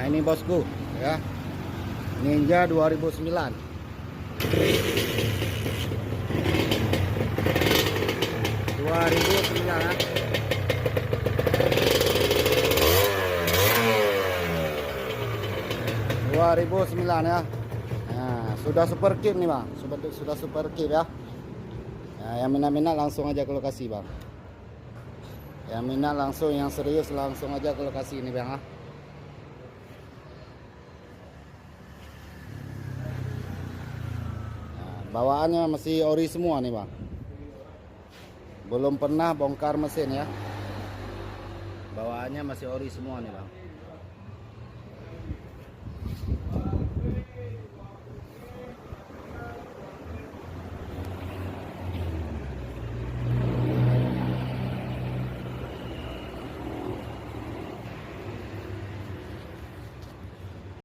Nah ini bosku ya, Ninja 2009. 2009 ya. Nah, sudah super kip nih bang, sudah super kip ya. Nah, yang minat-minat langsung aja ke lokasi bang. Yang minat langsung, yang serius langsung aja ke lokasi ini bang. Nah, bawaannya masih ori semua nih bang. Belum pernah bongkar mesin ya. Bawaannya masih ori semua nih bang.